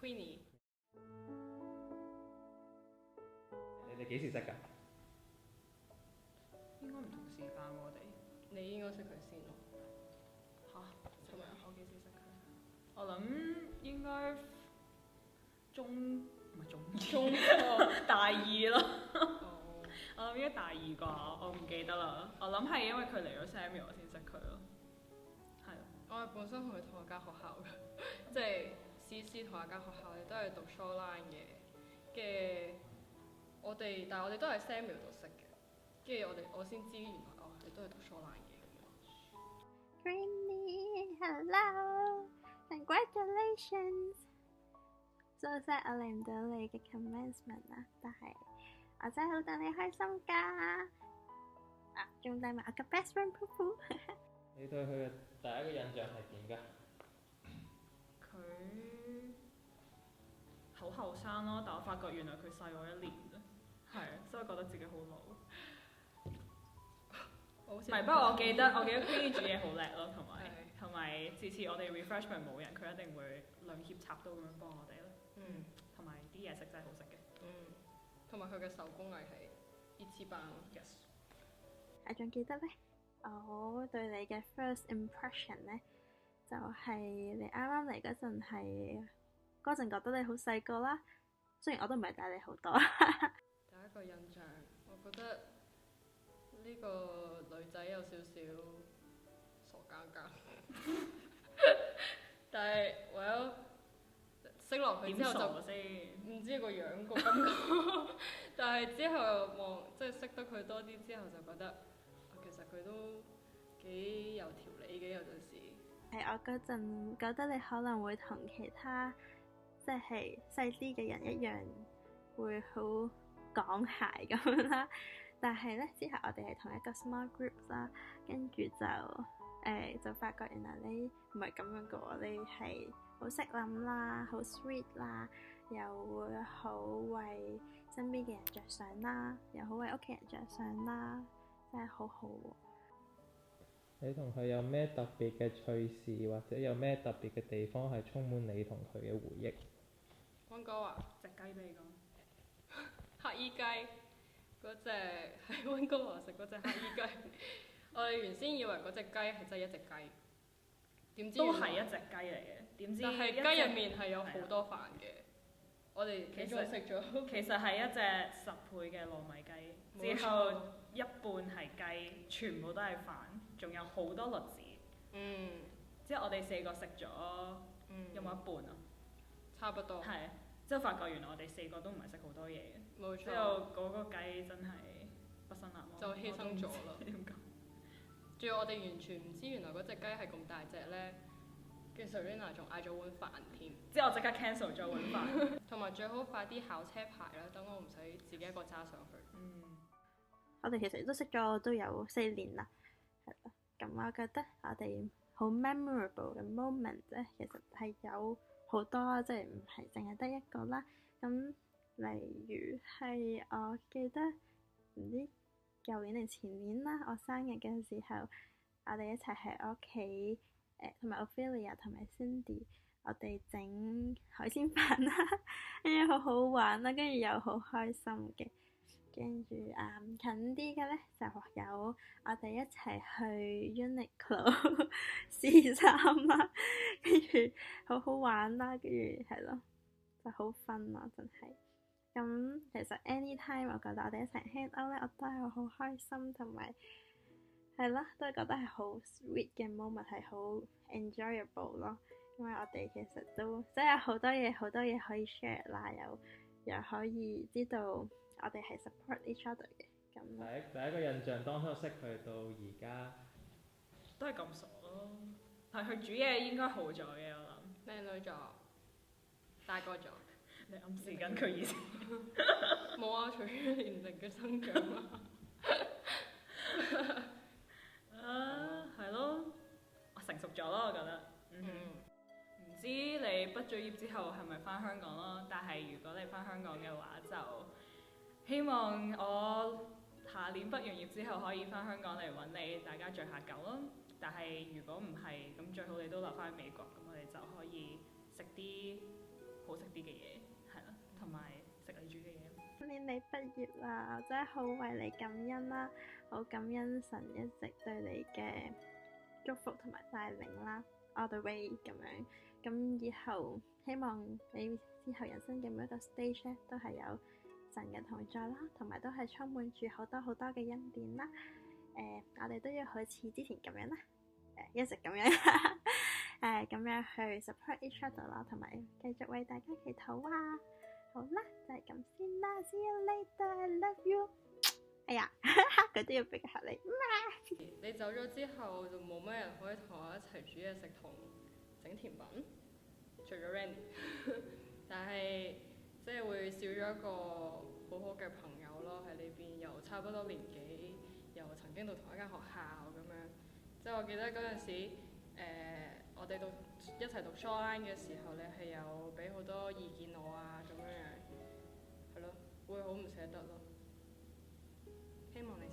Queenie。你哋幾時識㗎？應該唔同時間喎，我哋你應該識佢先咯。嚇，係咪啊？我幾時識佢？我諗應該唔係中二，中學大二咯。哦，我諗應該大二啩，我唔記得啦。我諗係因為佢嚟咗 Samuel 我先識佢咯。係咯。我係本身同佢同一間學校嘅，即係 CC 同一間學校，你都係讀 Shoreline 嘅。但係我哋都係 Samuel 度識嘅。跟住我先知原來你都係讀 Shoreline 嘅咁樣。 Queenie, hello, congratulations！ So sad 我嚟唔到你嘅 commencement 啦，但係我真係好戥你開心㗎。仲帶埋我嘅 best friend Poo。你對佢嘅第一個印象係點㗎？佢好後生咯，但我發覺原來佢細我1年啫。係，所以我覺得自己好老。我好似唔係，不過我記得 Queenie 煮嘢好叻咯，同係埋次次我哋 refreshment 冇人，佢一定會兩肋插刀咁樣幫我哋咯。嗯同埋啲嘢食真係好食嘅。同埋佢嘅手工藝係一級棒咯。 Yes。我仲記得咧，我對你嘅 first impression 咧，就係你啱啱嚟嗰陣係嗰陣覺得你好細個啦。雖然我都唔係大你好多。第一個印象，我覺得呢個女仔有少少傻更更，但係識落去點之後傻就先？唔知個樣個感覺，但係之後即係識得佢多啲之後就覺得，其實佢都幾有條理嘅有陣時。係我嗰陣覺得你可能會同其他即係細啲嘅人一樣，會好講鞋咁樣啦。但係咧之後我哋係同一個 small group 啦，跟住就發覺原來你唔係咁樣嘅喎，你係好識諗啦，好 sweet 啦，又會好為身邊嘅人着想啦，又好為屋企人着想啦，真係好好喎。你同佢有咩特別嘅趣事，或者有咩特別嘅地方係充滿你同佢嘅回憶？溫哥華隻雞俾你講。黑衣雞嗰隻喺溫哥華食嗰隻黑衣雞，我哋原先以為嗰隻雞係真係一隻雞，點知都原來係一隻雞嚟嘅，點知但係一隻雞入面係有好多飯嘅。我哋其實仲食咗，其實係一隻10倍嘅糯米雞，冇錯之後一半係雞，全部都係飯，仲有好多栗子。之後我哋4個食咗，有冇一半啊？差不多，係，之後發覺原來我哋4個都唔係食好多嘢嘅。冇之後錯，嗰個雞真係畢生難忘，就犧牲咗啦我都唔知點講？仲要我哋完全唔知原來嗰隻雞係咁大隻咧，跟住 Serena 仲嗌咗碗飯添，之後我即刻 cancel 咗碗飯。同埋最好快啲考車牌啦，等我唔使自己一個揸上去。我哋其實都識咗都有4年啦，係啦。咁我覺得我哋好 memorable 嘅 moment 咧，其實係有好多，即係唔係淨係得一個啦。咁例如係我記得唔知舊年定前年啦，我生日嘅時候，我哋一齊喺我屋企同埋 Ophelia 同埋 Cindy，我哋整海鮮飯啦，跟住好好玩啦，跟住又好開心嘅。跟住近啲嘅咧，就有我哋一齊去 Uniqlo 試衫啦，跟住好好玩啦，跟住係咯，就好 fun 咯，真係。咁其實 anytime 我覺得我哋一齊 hang out 咧，我都係好開心，同埋係咯，都係覺得係好 sweet 嘅 moment，係好 enjoyable 咯。因為我哋其實都真係好多嘢可以 share 啦，又可以知道我哋係 support each other 嘅。咁第一個印象，當初識佢到而家，都係咁傻咯。但係佢煮嘢應該好咗嘅，我諗。靚女咗，大個咗，你暗示緊佢意思？冇啊，隨住年齡嘅增長啦。係咯，我成熟咗咯，我覺得。唔知你畢咗業之後係咪返香港咯？但係如果你返香港嘅話，就希望我下年畢完業之後可以返香港嚟揾你，大家聚下舊咯。但係如果唔係，咁最好你都留返去美國，咁我哋就可以食啲好食啲你畢業啦，我真係好為你感恩啦，好感恩神一直對你嘅祝福同埋帶領啦，all the way 咁樣。咁以後希望你之後人生嘅每一個 stage 咧，都係有神嘅同在啦，同埋都係充滿住好多好多嘅恩典啦。我哋都要好似之前咁樣啦，一直咁樣咁樣去 support each other 啦，同埋繼續為大家祈禱啊！好啦，就係咁先啦，see you later，I love you。哎呀，佢都要俾個合你。你走咗之後就冇咩人可以同我一齊煮嘢食同整甜品，除咗 Randy， 但係即係會少咗一個好好嘅朋友咯，喺呢邊又差不多年紀，又曾經到同一間學校咁樣。即係我記得嗰陣時，我哋一齊讀 Shoreline 嘅時候，你係有俾好多意見我啊咁樣樣，係咯，會好唔捨得咯。希望你